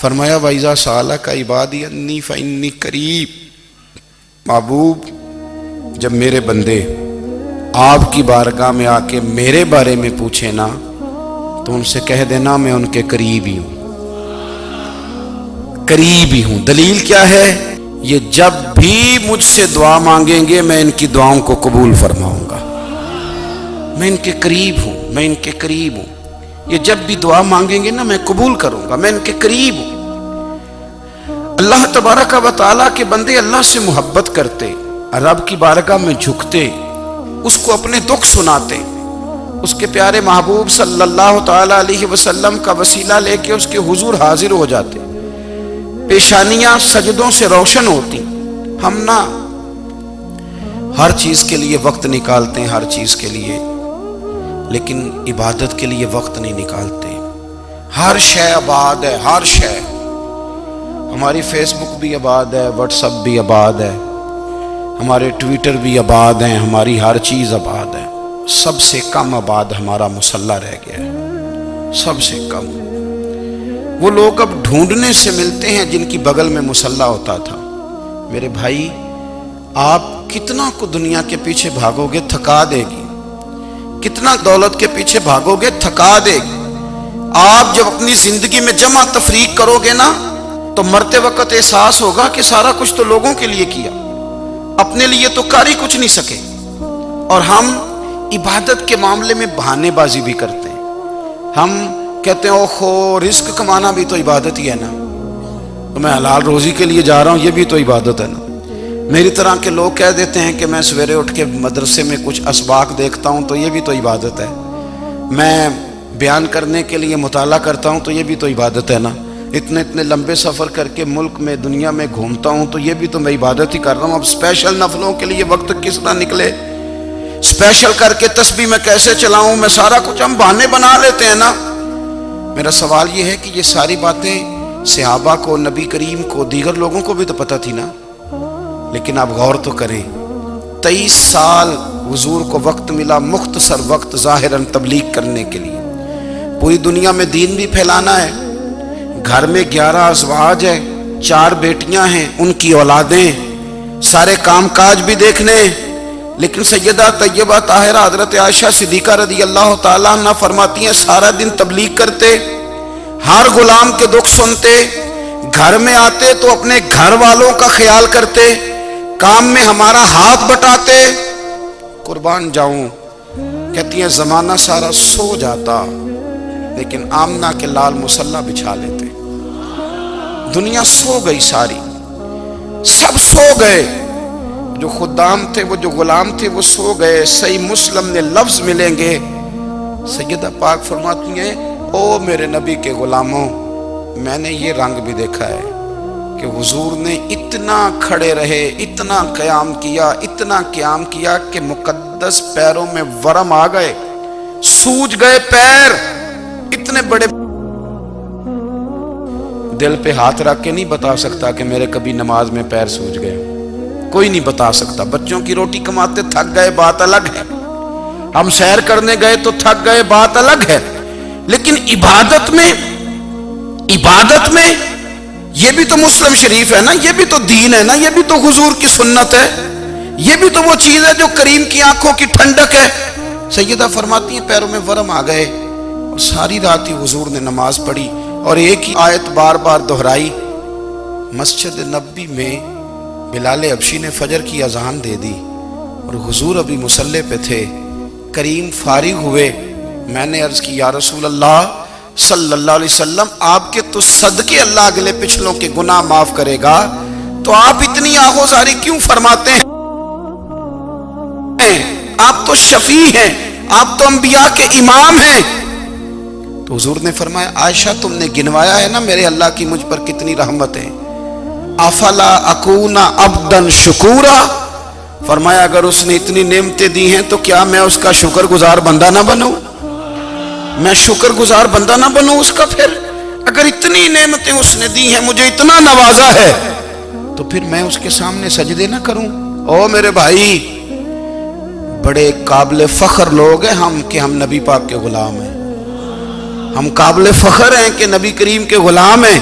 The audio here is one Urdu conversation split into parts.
فرمایا وَإِذَا سَأَلَكَ عِبَادِي أَنِّي فَإِنِّي قَرِيب، محبوب جب میرے بندے آپ کی بارگاہ میں آ کے میرے بارے میں پوچھیں نا تو ان سے کہہ دینا میں ان کے قریب ہی ہوں، قریب ہی ہوں۔ دلیل کیا ہے؟ یہ جب بھی مجھ سے دعا مانگیں گے میں ان کی دعاؤں کو قبول فرماؤں گا، میں ان کے قریب ہوں، میں ان کے قریب ہوں۔ یہ جب بھی دعا مانگیں گے نا میں قبول کروں گا، میں ان کے قریب ہوں۔ اللہ تبارک و تعالیٰ کے بندے اللہ سے محبت کرتے، رب کی بارگاہ میں جھکتے، اس کو اپنے دکھ سناتے، اس کے پیارے محبوب صلی اللہ تعالیٰ علیہ وسلم کا وسیلہ لے کے اس کے حضور حاضر ہو جاتے، پیشانیاں سجدوں سے روشن ہوتی۔ ہم نا ہر چیز کے لیے وقت نکالتے ہیں، ہر چیز کے لیے، لیکن عبادت کے لیے وقت نہیں نکالتے۔ ہر شے آباد ہے، ہر شے، ہماری فیس بک بھی آباد ہے، واٹس ایپ بھی آباد ہے، ہمارے ٹویٹر بھی آباد ہیں، ہماری ہر چیز آباد ہے۔ سب سے کم آباد ہمارا مصلی رہ گیا ہے، سب سے کم۔ وہ لوگ اب ڈھونڈنے سے ملتے ہیں جن کی بغل میں مصلی ہوتا تھا۔ میرے بھائی آپ کتنا کو دنیا کے پیچھے بھاگو گے تھکا دے گی، کتنا دولت کے پیچھے بھاگو گے تھکا دے گی۔ آپ جب اپنی زندگی میں جمع تفریق کرو گے نا تو مرتے وقت احساس ہوگا کہ سارا کچھ تو لوگوں کے لیے کیا، اپنے لیے تو کر ہی کچھ نہیں سکے۔ اور ہم عبادت کے معاملے میں بہانے بازی بھی کرتے ہیں۔ ہم کہتے ہیں اوہو رزق کمانا بھی تو عبادت ہی ہے نا، تو میں حلال روزی کے لیے جا رہا ہوں، یہ بھی تو عبادت ہے نا۔ میری طرح کے لوگ کہہ دیتے ہیں کہ میں سویرے اٹھ کے مدرسے میں کچھ اسباق دیکھتا ہوں تو یہ بھی تو عبادت ہے، میں بیان کرنے کے لیے مطالعہ کرتا ہوں تو یہ بھی تو عبادت ہے نا، اتنے لمبے سفر کر کے ملک میں دنیا میں گھومتا ہوں تو یہ بھی تو میں عبادت ہی کر رہا ہوں۔ اب اسپیشل نفلوں کے لیے وقت کس طرح نکلے، اسپیشل کر کے تسبیح میں کیسے چلاؤں، میں سارا کچھ ہم بہانے بنا لیتے ہیں نا۔ میرا سوال یہ ہے کہ یہ ساری باتیں صحابہ کو، نبی کریم کو، دیگر لوگوں کو بھی تو پتہ تھی نا، لیکن آپ غور تو کریں 23 سال حضور کو وقت ملا، مختصر وقت ظاہراً تبلیغ کرنے کے لیے، پوری دنیا میں دین بھی پھیلانا ہے۔ گھر میں 11 ازواج ہے، 4 بیٹیاں ہیں، ان کی اولادیں، سارے کام کاج بھی دیکھنے، لیکن سیدہ طیبہ طاہرہ حضرت عائشہ صدیقہ رضی اللہ تعالیٰ عنہ فرماتی ہیں سارا دن تبلیغ کرتے، ہر غلام کے دکھ سنتے، گھر میں آتے تو اپنے گھر والوں کا خیال کرتے، کام میں ہمارا ہاتھ بٹاتے۔ قربان جاؤں، کہتی ہیں زمانہ سارا سو جاتا لیکن آمنہ کے لال مصلی بچھا لیتے۔ دنیا سو گئی، ساری سب سو گئے، جو خدام تھے، وہ جو غلام تھے وہ سو گئے۔ صحیح مسلم میں لفظ ملیں گے، سیدہ پاک فرماتی ہیں او میرے نبی کے غلاموں، میں نے یہ رنگ بھی دیکھا ہے کہ حضور نے اتنا کھڑے رہے، اتنا قیام کیا، اتنا قیام کیا کہ مقدس پیروں میں ورم آ گئے، سوج گئے پیر، اتنے بڑے۔ دل پہ ہاتھ رکھ کے نہیں بتا سکتا کہ میرے کبھی نماز میں پیر سوج گئے، کوئی نہیں بتا سکتا۔ بچوں کی روٹی کماتے تھک گئے بات الگ ہے، ہم سیر کرنے گئے تو تھک گئے بات الگ ہے، لیکن عبادت میں یہ بھی تو مسلم شریف ہے نا، یہ بھی تو دین ہے نا، یہ بھی تو حضور کی سنت ہے، یہ بھی تو وہ چیز ہے جو کریم کی آنکھوں کی ٹھنڈک ہے۔ سیدہ فرماتی ہیں پیروں میں ورم آ گئے، اور ساری رات ہی حضور نے نماز پڑھی اور ایک ہی آیت بار بار دہرائی۔ مسجد نبوی میں بلال حبشی نے فجر کی اذان دے دی اور حضور ابھی مصلی پہ تھے، کریم فارغ ہوئے، میں نے عرض کی یا رسول اللہ صلی اللہ علیہ وسلم آپ کے تو صدقے اللہ اگلے پچھلوں کے گناہ معاف کرے گا، تو آپ اتنی آہوزاری کیوں فرماتے ہیں؟ آپ تو شفیع ہیں، آپ تو انبیاء کے امام ہیں۔ تو حضور نے فرمایا عائشہ تم نے گنوایا ہے نا میرے اللہ کی مجھ پر کتنی رحمت ہے، افلا اکونا عبدا شکورا، فرمایا اگر اس نے اتنی نعمتیں دی ہیں تو کیا میں اس کا شکر گزار بندہ نہ بنوں، میں شکر گزار بندہ نہ بنوں اس کا؟ پھر اگر اتنی نعمتیں اس نے دی ہیں، مجھے اتنا نوازا ہے، تو پھر میں اس کے سامنے سجدے نہ کروں؟ او میرے بھائی، بڑے قابل فخر لوگ ہیں ہم کہ ہم نبی پاک کے غلام ہیں، ہم قابل فخر ہیں کہ نبی کریم کے غلام ہیں،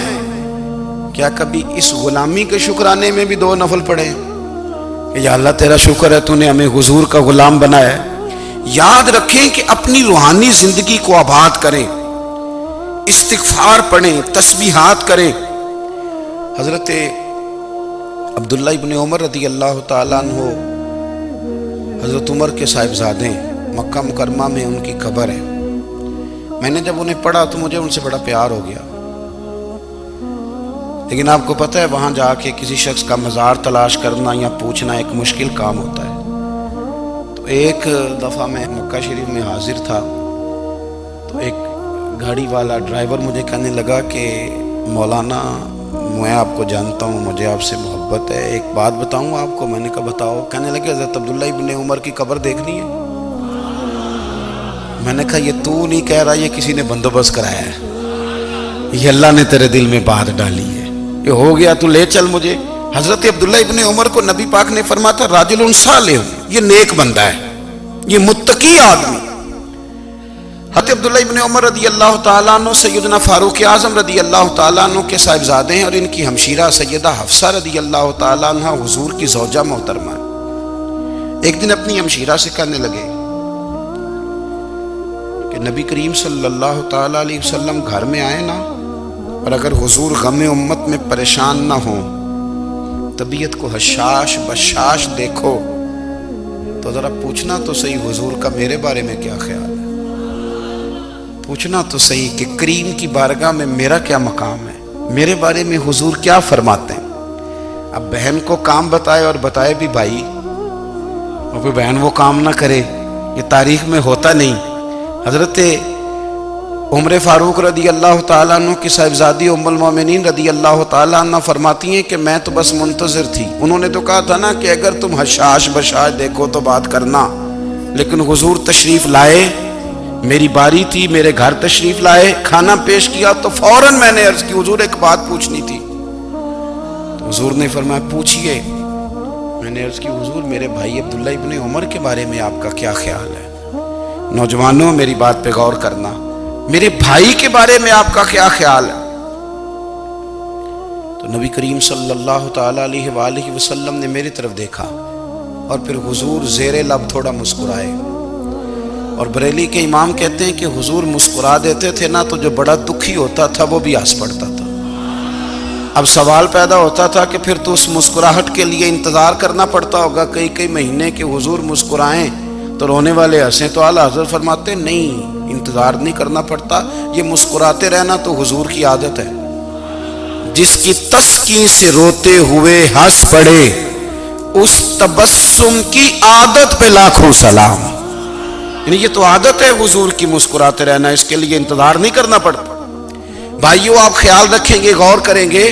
کیا کبھی اس غلامی کے شکرانے میں بھی 2 نفل پڑھے کہ یا اللہ تیرا شکر ہے تو نے ہمیں حضور کا غلام بنایا ہے؟ یاد رکھیں کہ اپنی روحانی زندگی کو آباد کریں، استغفار پڑھیں، تسبیحات کریں۔ حضرت عبداللہ ابن عمر رضی اللہ تعالیٰ عنہ حضرت عمر کے صاحبزادے، مکہ مکرمہ میں ان کی قبر ہے۔ میں نے جب انہیں پڑھا تو مجھے ان سے بڑا پیار ہو گیا، لیکن آپ کو پتہ ہے وہاں جا کے کسی شخص کا مزار تلاش کرنا یا پوچھنا ایک مشکل کام ہوتا ہے۔ تو ایک دفعہ میں مکہ شریف میں حاضر تھا تو ایک گاڑی والا ڈرائیور مجھے کہنے لگا کہ مولانا میں آپ کو جانتا ہوں، مجھے آپ سے محبت ہے، ایک بات بتاؤں آپ کو؟ میں نے کہا بتاؤ۔ کہنے لگے حضرت عبداللہ ابن عمر کی قبر دیکھنی ہے۔ میں نے کہا یہ تو نہیں کہہ رہا، یہ کسی نے بندوبست کرایا ہے، یہ اللہ نے تیرے دل میں بات ڈالی ہے، یہ ہو گیا تو لے چل مجھے۔ حضرت عبداللہ ابن عمر کو نبی پاک نے فرمایا تھا راجل صالح، یہ نیک بندہ ہے، یہ متقی آدمی۔ حضرت عبداللہ ابن عمر رضی اللہ تعالیٰ عنہ سیدنا فاروق اعظم رضی اللہ تعالیٰ عنہ کے صاحبزادے ہیں، اور ان کی ہمشیرہ سیدہ حفصہ رضی اللہ تعالیٰ عنہ حضور کی زوجہ محترمہ ہے۔ ایک دن اپنی ہمشیرہ سے کہنے لگے کہ نبی کریم صلی اللہ تعالیٰ علیہ وسلم گھر میں آئے نا، اور اگر حضور غم امت میں پریشان نہ ہوں، طبیعت کو حشاش بشاش دیکھو تو ذرا پوچھنا تو صحیح حضور کا میرے بارے میں کیا خیال ہے، پوچھنا تو صحیح کہ کریم کی بارگاہ میں میرا کیا مقام ہے، میرے بارے میں حضور کیا فرماتے ہیں۔ اب بہن کو کام بتائے اور بتائے بھی بھائی، اور پھر بہن وہ کام نہ کرے، یہ تاریخ میں ہوتا نہیں۔ حضرت عمر فاروق رضی اللہ تعالیٰ عنہ کی صاحبزادی ام المومنین رضی اللہ تعالیٰ عنہ فرماتی ہیں کہ میں تو بس منتظر تھی، انہوں نے تو کہا تھا نا کہ اگر تم حشاش بشاش دیکھو تو بات کرنا، لیکن حضور تشریف لائے، میری باری تھی، میرے گھر تشریف لائے، کھانا پیش کیا تو فوراً میں نے عرض کی حضور ایک بات پوچھنی تھی۔ تو حضور نے فرمایا پوچھئے۔ میں نے عرض کی حضور میرے بھائی عبداللہ ابن عمر کے بارے میں آپ کا کیا خیال ہے؟ نوجوانوں میری بات پہ غور کرنا، میرے بھائی کے بارے میں آپ کا کیا خیال ہے؟ تو نبی کریم صلی اللہ تعالیٰ علیہ وآلہ وسلم نے میری طرف دیکھا اور پھر حضور زیر لب تھوڑا مسکرائے، اور بریلی کے امام کہتے ہیں کہ حضور مسکرا دیتے تھے نا تو جو بڑا دکھی ہوتا تھا وہ بھی ہنس پڑتا تھا۔ اب سوال پیدا ہوتا تھا کہ پھر تو اس مسکراہٹ کے لیے انتظار کرنا پڑتا ہوگا کئی مہینے کہ حضور مسکرائیں تو رونے والے ہنسیں، تو اعلیٰ حضرت فرماتے نہیں، انتظار نہیں کرنا پڑتا، یہ مسکراتے رہنا تو حضور کی عادت ہے۔ جس کی تسکین سے روتے ہوئے ہنس پڑے اس تبسم کی عادت پہ لاکھوں سلام۔ یعنی یہ تو عادت ہے حضور کی مسکراتے رہنا، اس کے لیے انتظار نہیں کرنا پڑتا۔ بھائیو آپ خیال رکھیں گے، غور کریں گے،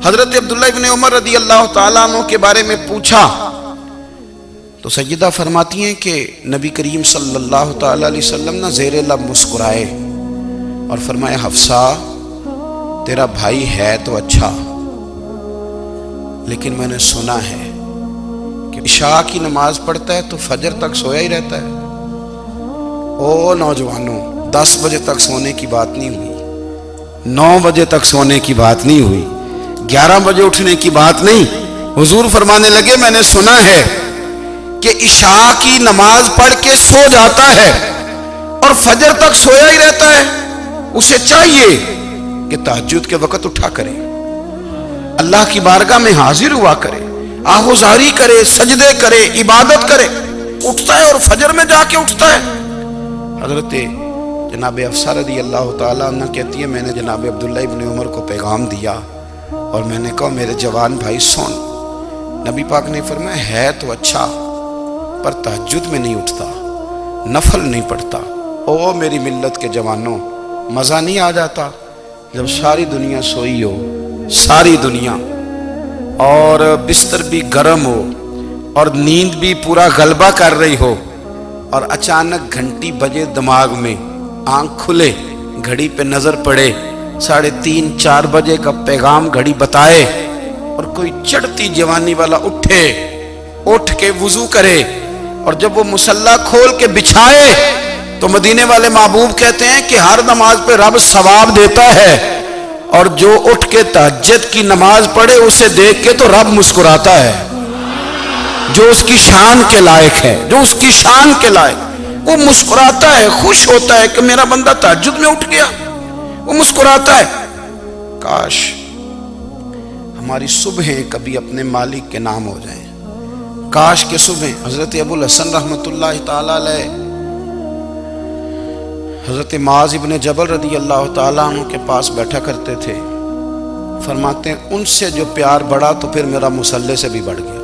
حضرت عبداللہ ابن عمر رضی اللہ تعالیٰ عنہ کے بارے میں پوچھا تو سیدہ فرماتی ہیں کہ نبی کریم صلی اللہ تعالیٰ علیہ وسلم نے زیر لب مسکرائے اور فرمایا حفصہ تیرا بھائی ہے تو اچھا، لیکن میں نے سنا ہے کہ عشاء کی نماز پڑھتا ہے تو فجر تک سویا ہی رہتا ہے۔ او نوجوانوں، 10 بجے تک سونے کی بات نہیں ہوئی، 9 بجے تک سونے کی بات نہیں ہوئی، 11 بجے اٹھنے کی بات نہیں۔ حضور فرمانے لگے میں نے سنا ہے کہ عشاء کی نماز پڑھ کے سو جاتا ہے اور فجر تک سویا ہی رہتا ہے، اسے چاہیے کہ تہجد کے وقت اٹھا کرے، اللہ کی بارگاہ میں حاضر ہوا کرے، آہوزاری کرے، سجدے کرے، عبادت کرے، اٹھتا ہے اور فجر میں جا کے اٹھتا ہے۔ حضرت جناب حفصہ رضی اللہ تعالیٰ عنہ کہتی ہے میں نے جناب عبداللہ ابن عمر کو پیغام دیا اور میں نے کہا میرے جوان بھائی سن۔ نبی پاک نے فرمایا ہے تو اچھا پر تہجد میں نہیں اٹھتا، نفل نہیں پڑھتا۔ او میری ملت کے جوانوں، مزہ نہیں آ جاتا جب ساری دنیا سوئی ہو، ساری دنیا، اور بستر بھی گرم ہو اور نیند بھی پورا غلبہ کر رہی ہو، اور اچانک گھنٹی بجے دماغ میں، آنکھ کھلے، گھڑی پہ نظر پڑے، 3:30 4 بجے کا پیغام گھڑی بتائے، اور کوئی چڑھتی جوانی والا اٹھ کے وضو کرے، اور جب وہ مصلی کھول کے بچھائے تو مدینے والے محبوب کہتے ہیں کہ ہر نماز پہ رب ثواب دیتا ہے، اور جو اٹھ کے تہجد کی نماز پڑھے اسے دیکھ کے تو رب مسکراتا ہے، جو اس کی شان کے لائق ہے، جو اس کی شان کے لائق، وہ مسکراتا ہے، خوش ہوتا ہے کہ میرا بندہ تہجد میں اٹھ گیا، وہ مسکراتا ہے۔ کاش ہماری صبحیں کبھی اپنے مالک کے نام ہو جائیں، کاش کہ صبح حضرت ابو الحسن رحمت اللہ تعالیٰ علیہ حضرت معاذ ابن جبل رضی اللہ تعالیٰ عنہ کے پاس بیٹھا کرتے تھے، فرماتے ہیں ان سے جو پیار بڑھا تو پھر میرا مصلی سے بھی بڑھ گیا۔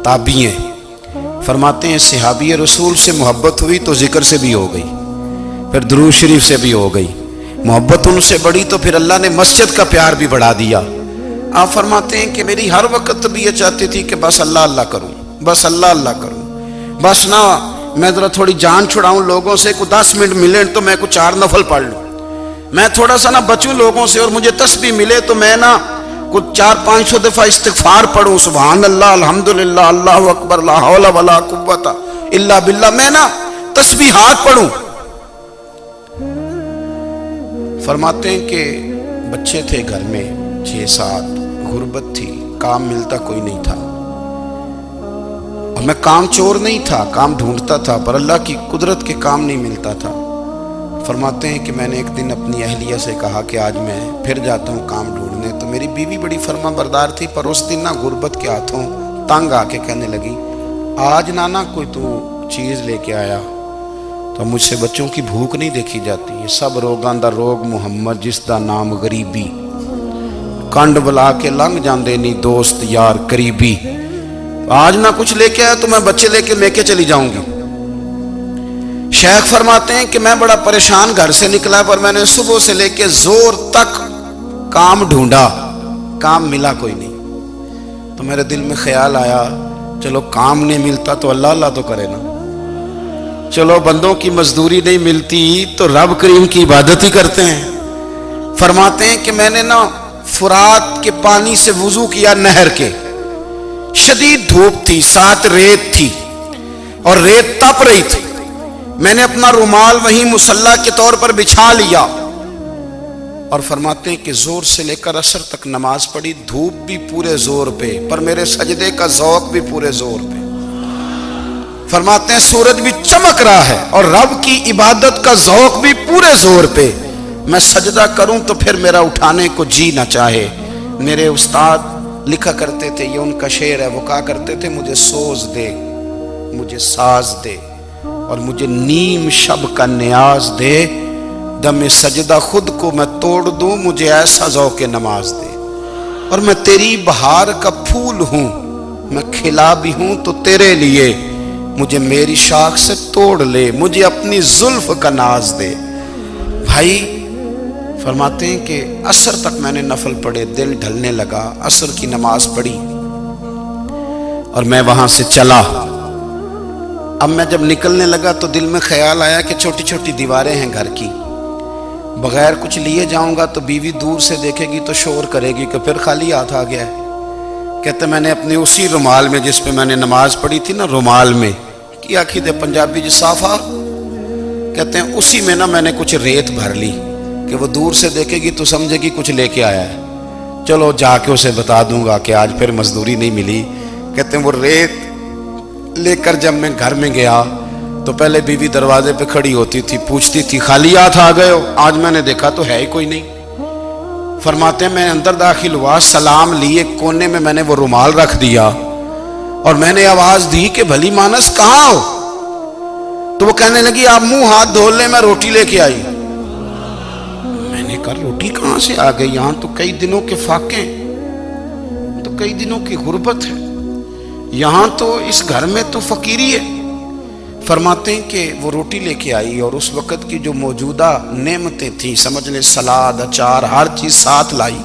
تابعی ہیں، فرماتے ہیں صحابی رسول سے محبت ہوئی تو ذکر سے بھی ہو گئی، پھر درود شریف سے بھی ہو گئی، محبت ان سے بڑھی تو پھر اللہ نے مسجد کا پیار بھی بڑھا دیا۔ آپ فرماتے ہیں کہ میری ہر وقت بھی یہ چاہتی تھی کہ بس اللہ اللہ کروں، بس اللہ اللہ کروں، بس نہ میں ذرا تھوڑی جان چھڑاؤں لوگوں سے، کوئی 10 منٹ ملے تو میں کچھ 4 نفل پڑھ لوں، میں تھوڑا سا نہ بچوں لوگوں سے، اور مجھے تسبیح ملے تو میں نہ کچھ 400-500 دفعہ استغفار پڑھوں، سبحان اللہ، الحمدللہ، اللہ اکبر، لا حول ولا قوت الا باللہ، میں نہ تسبیحات پڑھوں۔ فرماتے ہیں کہ بچے تھے گھر میں 6-7، غربت تھی، کام ملتا کوئی نہیں تھا، اور میں کام چور نہیں تھا، کام ڈھونڈتا تھا، پر اللہ کی قدرت کے کام نہیں ملتا تھا۔ فرماتے ہیں کہ میں نے ایک دن اپنی اہلیہ سے کہا کہ آج میں پھر جاتا ہوں کام ڈھونڈنے، تو میری بیوی بڑی فرما بردار تھی، پر اس دن نہ غربت کے ہاتھوں تنگ آ کے کہنے لگی آج نانا کوئی تو چیز لے کے آیا، تو مجھ سے بچوں کی بھوک نہیں دیکھی جاتی، یہ سب روگاں دا روگ محمد جس دا نام غریبی، کنڈ بلا کے لنگ جاندے نہیں دوست یار قریبی، آج نہ کچھ لے کے آیا تو میں بچے لے کے چلی جاؤں گی۔ شیخ فرماتے ہیں کہ میں بڑا پریشان گھر سے نکلا، پر میں نے صبح سے لے کے زور تک کام ڈھونڈا، کام ملا کوئی نہیں، تو میرے دل میں خیال آیا چلو کام نہیں ملتا تو اللہ اللہ تو کرے نا، چلو بندوں کی مزدوری نہیں ملتی تو رب کریم کی عبادت ہی کرتے ہیں۔ فرماتے ہیں کہ میں نے نا فرات کے پانی سے وضو کیا، نہر کے، شدید دھوپ تھی، ساتھ ریت تھی اور ریت تپ رہی تھی، میں نے اپنا رومال وہیں مصلی کے طور پر بچھا لیا، اور فرماتے ہیں کہ زور سے لے کر عصر تک نماز پڑھی، دھوپ بھی پورے زور پہ، پر میرے سجدے کا ذوق بھی پورے زور پہ۔ فرماتے ہیں سورج بھی چمک رہا ہے اور رب کی عبادت کا ذوق بھی پورے زور پہ، میں سجدہ کروں تو پھر میرا اٹھانے کو جی نہ چاہے۔ میرے استاد لکھا کرتے تھے، یہ ان کا شعر ہے، وہ کہا کرتے تھے مجھے سوز دے، مجھے ساز دے، اور مجھے نیم شب کا نیاز دے، دم سجدہ خود کو میں توڑ دوں، مجھے ایسا ذوق نماز دے، اور میں تیری بہار کا پھول ہوں، میں کھلا بھی ہوں تو تیرے لیے، مجھے میری شاخ سے توڑ لے، مجھے اپنی زلف کا ناز دے۔ بھائی فرماتے ہیں کہ عصر تک میں نے نفل پڑھے، دل ڈھلنے لگا، عصر کی نماز پڑھی اور میں وہاں سے چلا۔ اب میں جب نکلنے لگا تو دل میں خیال آیا کہ چھوٹی چھوٹی دیواریں ہیں گھر کی، بغیر کچھ لیے جاؤں گا تو بیوی دور سے دیکھے گی تو شور کرے گی کہ پھر خالی ہاتھ آ گیا ہے۔ کہتے میں نے اپنے اسی رومال میں جس پہ میں نے نماز پڑھی تھی نا، رومال میں کی آخی دے پنجابی جسافہ، کہتے ہیں اسی میں نا میں نے کچھ ریت بھر لی کہ وہ دور سے دیکھے گی تو سمجھے گی کچھ لے کے آیا ہے، چلو جا کے اسے بتا دوں گا کہ آج پھر مزدوری نہیں ملی۔ کہتے ہیں وہ ریت لے کر جب میں گھر میں گیا تو پہلے بیوی دروازے پہ کھڑی ہوتی تھی، پوچھتی تھی خالی ہاتھ آ گئے ہو؟ آج میں نے دیکھا تو ہے ہی کوئی نہیں۔ فرماتے ہیں میں اندر داخل ہوا، سلام لیے، کونے میں میں نے وہ رومال رکھ دیا اور میں نے آواز دی کہ بھلی مانس کہاں ہو؟ تو وہ کہنے لگی آپ منہ ہاتھ دھو لیں، میں روٹی لے کے آئی۔ میں نے کہا روٹی کہاں سے آ گئی؟ یہاں تو کئی دنوں کے فاقے، تو کئی دنوں کی غربت ہے، یہاں تو اس گھر میں تو فقیری ہے۔ فرماتے ہیں کہ وہ روٹی لے کے آئی اور اس وقت کی جو موجودہ نعمتیں تھیں، سمجھ لیں سلاد، اچار، ہر چیز ساتھ لائی۔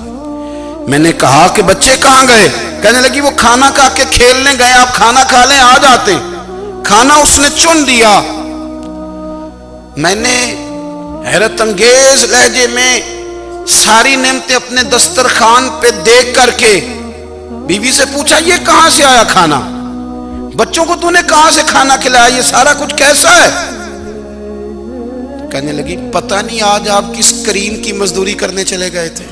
میں نے کہا کہ بچے کہاں گئے؟ کہنے لگی وہ کھانا کھا کے کھیلنے گئے، آپ کھانا کھا لیں آ جاتے۔ کھانا اس نے چن دیا۔ میں نے حیرت انگیز لہجے میں ساری نعمتیں اپنے دسترخوان پہ دیکھ کر کے بیوی سے پوچھا یہ کہاں سے آیا کھانا؟ بچوں کو تو نے کہاں سے کھانا کھلایا؟ یہ سارا کچھ کیسا ہے؟ کہنے لگی پتہ نہیں آج آپ کس کریم کی مزدوری کرنے چلے گئے تھے۔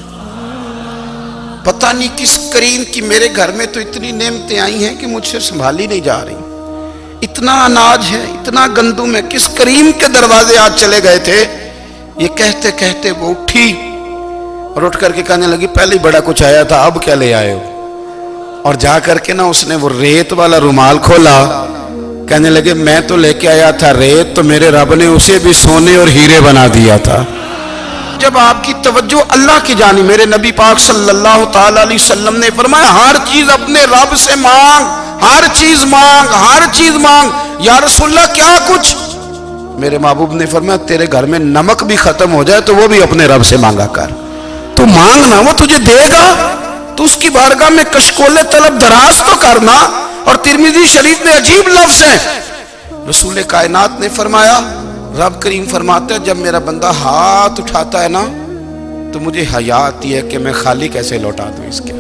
پتہ نہیں کس کریم کی میرے گھر میں تو اتنی نعمتیں آئی ہیں کہ مجھ سے سنبھالی نہیں جا رہی، اتنا اناج ہے، اتنا گندم ہے، کس کریم کے دروازے آج چلے گئے تھے؟ یہ کہتے کہتے وہ اٹھی اور اٹھ کر کے کہنے لگی پہلے بڑا کچھ آیا تھا، اب کیا لے آئے ہو؟ اور جا کر کے نا اس نے وہ ریت والا رومال کھولا، کہنے لگے میں تو لے کے آیا تھا ریت، تو میرے رب نے اسے بھی سونے اور ہیرے بنا دیا تھا۔ جب آپ کی توجہ اللہ کی جانب، میرے نبی پاک صلی اللہ تعالی علیہ وسلم نے فرمایا ہر چیز اپنے رب سے مانگ، ہر چیز مانگ، ہر چیز مانگ۔ یا رسول اللہ کیا کچھ؟ میرے محبوب نے فرمایا تیرے گھر میں نمک بھی ختم ہو جائے تو وہ بھی اپنے رب سے مانگا کر، تو مانگنا وہ تجھے دے گا، تو اس کی بارگاہ میں کشکول طلب دراز تو کرنا۔ اور ترمذی شریف میں عجیب لفظ ہے، رسول کائنات نے فرمایا، رب کریم فرماتا ہے جب میرا بندہ ہاتھ اٹھاتا ہے نا تو مجھے حیا آتی ہے کہ میں خالی کیسے لوٹا دوں اس کے۔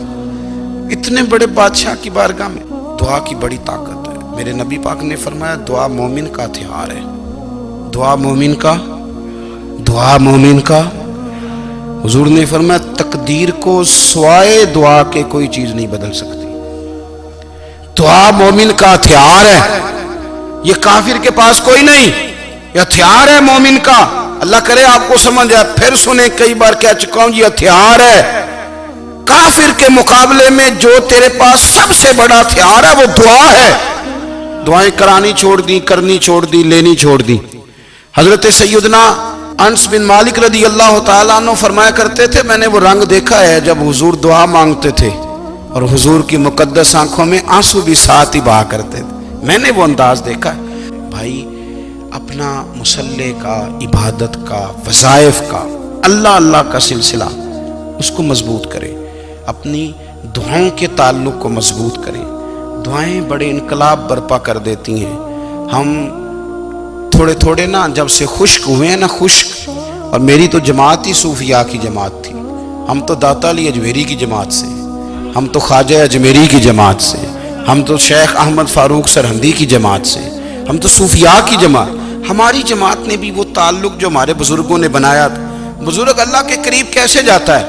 اتنے بڑے بادشاہ کی بارگاہ میں دعا کی بڑی طاقت ہے۔ میرے نبی پاک نے فرمایا دعا مومن کا ہتھیار ہے، دعا مومن کا، دعا مومن کا۔ حضور نے فرمایا تقدیر کو سوائے دعا کے کوئی چیز نہیں بدل سکتی۔ دعا مومن کا ہتھیار ہے، یہ کافر کے پاس کوئی نہیں، یہ ہتھیار ہے مومن کا۔ اللہ کرے آپ کو سمجھ آئے، پھر سنیں، کئی بار کہہ چکا ہوں یہ ہتھیار ہے۔ کافر کے مقابلے میں جو تیرے پاس سب سے بڑا ہتھیار ہے وہ دعا ہے۔ دعائیں کرانی چھوڑ دی، کرنی چھوڑ دی، لینی چھوڑ دی۔ حضرت سیدنا انس بن مالک رضی اللہ تعالیٰ عنہ فرمایا کرتے تھے میں نے وہ رنگ دیکھا ہے جب حضور دعا مانگتے تھے اور حضور کی مقدس آنکھوں میں آنسو بھی ساتھ ہی بہا کرتے تھے، میں نے وہ انداز دیکھا ہے۔ بھائی اپنا مصلی کا، عبادت کا، وظائف کا، اللہ اللہ کا سلسلہ اس کو مضبوط کریں، اپنی دعاؤں کے تعلق کو مضبوط کریں۔ دعائیں بڑے انقلاب برپا کر دیتی ہیں۔ ہم تھوڑے تھوڑے نا جب سے خشک ہوئے ہیں نا، خشک، اور میری تو جماعت ہی صوفیاء کی جماعت تھی، ہم تو داتا علی اجمیری کی جماعت سے، ہم تو خواجہ اجمیری کی جماعت سے، ہم تو شیخ احمد فاروق سرہندی کی جماعت سے، ہم تو صوفیاء کی جماعت۔ ہماری جماعت نے بھی وہ تعلق جو ہمارے بزرگوں نے بنایا تھا۔ بزرگ اللہ کے قریب کیسے جاتا ہے؟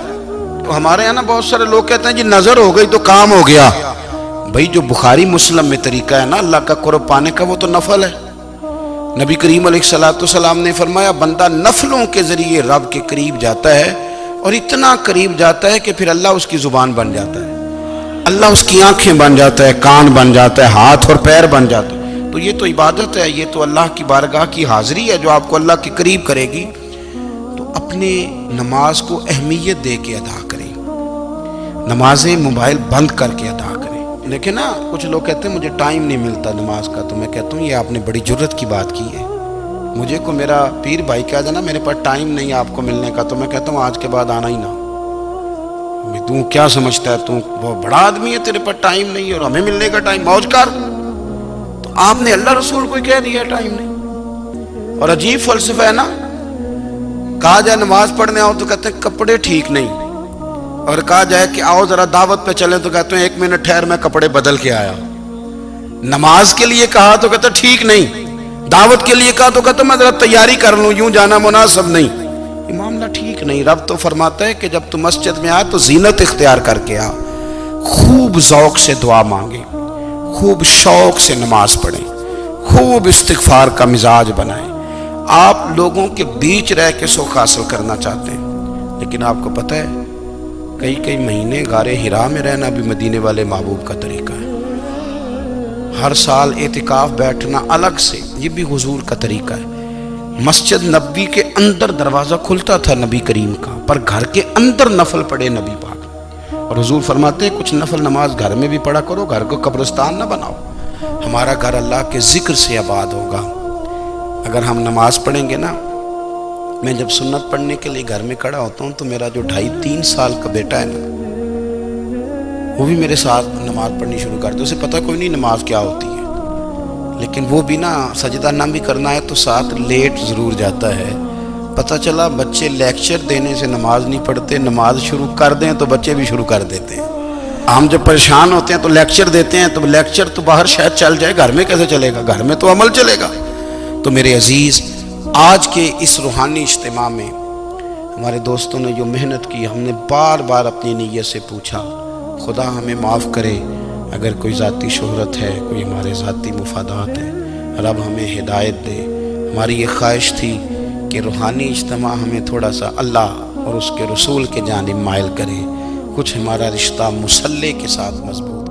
تو ہمارے یہاں نا بہت سارے لوگ کہتے ہیں جی نظر ہو گئی تو کام ہو گیا۔ بھائی جو بخاری مسلم میں طریقہ ہے نا اللہ کا قرب پانے کا وہ تو نفل ہے۔ نبی کریم علیہ السلام نے فرمایا بندہ نفلوں کے ذریعے رب کے قریب جاتا ہے، اور اتنا قریب جاتا ہے کہ پھر اللہ اس کی زبان بن جاتا ہے، اللہ اس کی آنکھیں بن جاتا ہے، کان بن جاتا ہے، ہاتھ اور پیر بن جاتا ہے۔ تو یہ تو عبادت ہے، یہ تو اللہ کی بارگاہ کی حاضری ہے جو آپ کو اللہ کے قریب کرے گی۔ تو اپنے نماز کو اہمیت دے کے ادا کریں، نمازیں موبائل بند کر کے ادا کریں۔ لیکن نا کچھ لوگ کہتے ہیں مجھے ٹائم نہیں ملتا نماز کا، تو میں کہتا ہوں یہ آپ نے بڑی جرت کی بات کی ہے۔ مجھے کو میرا پیر بھائی کہہ دینا میرے پاس ٹائم نہیں آپ کو ملنے کا، تو میں کہتا ہوں آج کے بعد آنا ہی نہ۔ تو کیا سمجھتا ہے، تو بہت بڑا آدمی ہے، تیرے پاس ٹائم نہیں اور ہمیں ملنے کا ٹائم، موج کر۔ تو آپ نے اللہ رسول کو کہہ دیا ٹائم نہیں۔ اور عجیب فلسفہ ہے نا، کہا جائے نماز پڑھنے آؤ تو کہتے ہیں کپڑے ٹھیک نہیں، اور کہا جائے کہ آؤ ذرا دعوت پہ چلیں تو کہتے ہیں ایک منٹ ٹھہر میں کپڑے بدل کے آیا۔ نماز کے لیے کہا تو کہتے ہیں ٹھیک نہیں، دعوت کے لیے کہا تو کہتے ہیں میں ذرا تیاری کر لوں، یوں جانا مناسب نہیں۔ یہ معاملہ ٹھیک نہیں۔ رب تو فرماتا ہے کہ جب تو مسجد میں آ تو زینت اختیار کر کے آ، خوب ذوق سے دعا مانگے، خوب شوق سے نماز پڑھیں، خوب استغفار کا مزاج بنائیں۔ آپ لوگوں کے بیچ رہ کے سکھ حاصل کرنا چاہتے ہیں، لیکن آپ کو پتہ ہے کئی مہینے غار حرا میں رہنا بھی مدینے والے محبوب کا طریقہ ہے۔ ہر سال اعتکاف بیٹھنا الگ سے، یہ بھی حضور کا طریقہ ہے۔ مسجد نبی کے اندر دروازہ کھلتا تھا نبی کریم کا، پر گھر کے اندر نفل پڑھے نبی پاک، اور حضور فرماتے ہیں کچھ نفل نماز گھر میں بھی پڑھا کرو، گھر کو قبرستان نہ بناؤ۔ ہمارا گھر اللہ کے ذکر سے آباد ہوگا۔ اگر ہم نماز پڑھیں گے نا، میں جب سنت پڑھنے کے لیے گھر میں کھڑا ہوتا ہوں تو میرا جو 2.5-3 سال کا بیٹا ہے نا، وہ بھی میرے ساتھ نماز پڑھنی شروع کر دے۔ اسے پتہ کوئی نہیں نماز کیا ہوتی ہے، لیکن وہ بھی نا سجدہ نہ بھی کرنا ہے تو ساتھ لیٹ ضرور جاتا ہے۔ پتہ چلا بچے لیکچر دینے سے نماز نہیں پڑھتے، نماز شروع کر دیں تو بچے بھی شروع کر دیتے ہیں۔ ہم جب پریشان ہوتے ہیں تو لیکچر دیتے ہیں، تو لیکچر تو باہر شاید چل جائے، گھر میں کیسے چلے گا؟ گھر میں تو عمل چلے گا۔ تو میرے عزیز، آج کے اس روحانی اجتماع میں ہمارے دوستوں نے جو محنت کی، ہم نے بار بار اپنی نیت سے پوچھا، خدا ہمیں معاف کرے اگر کوئی ذاتی شہرت ہے، کوئی ہمارے ذاتی مفادات ہیں، رب ہمیں ہدایت دے۔ ہماری یہ خواہش تھی کہ روحانی اجتماع ہمیں تھوڑا سا اللہ اور اس کے رسول کے جانب مائل کرے، کچھ ہمارا رشتہ مصلی کے ساتھ مضبوط